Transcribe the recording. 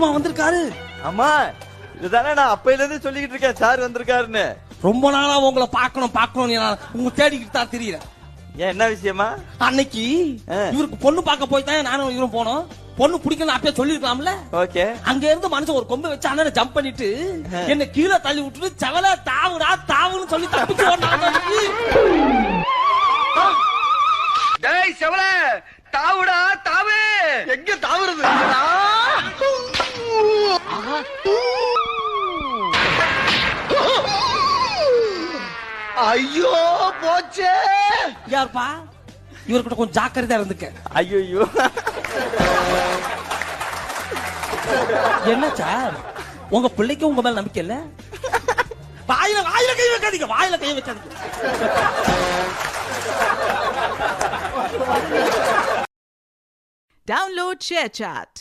இப்பமா வந்திருக்காரு? ஆமா, இதுதானே நான் அப்பையில இருந்து சொல்லிக்கிட்டு இருக்கேன், சார் வந்திருக்காருன்னு. ரொம்ப நாளா உங்களை பார்க்கணும் உங்க தேடிக்கிட்டு தான் தெரியறேன். ஏன், என்ன விஷயமா? அன்னைக்கு இவருக்கு பொண்ணு பார்க்க போய் தான் நானும் இவரும் போனோம். பொண்ணு பிடிக்கணும் அப்பயே சொல்லிருக்கலாம்ல. ஓகே. அங்க இருந்து மனுஷன் ஒரு கொம்பை வச்சு அண்ணனை ஜம்ப் பண்ணிட்டு என்ன கீழே தள்ளி விட்டுட்டு செவல தாவுடா தாவுன்னு சொல்லி தப்பிச்சு ஓடுனாங்க. டேய் செவல, தாவுடா தாவு. எங்க தாவுறது? ஐயோ போச்சே. யாருப்பா? இவர்கிட்ட கொஞ்சம் ஜாக்கிரதையா இருந்துக்க. ஐயோ, என்ன சார், உங்க பிள்ளைக்கு உங்க மேல நம்பிக்கை இல்ல? வாயில கை வைக்காதீங்க, வாயில கை வைக்காதீங்க. Download ShareChat.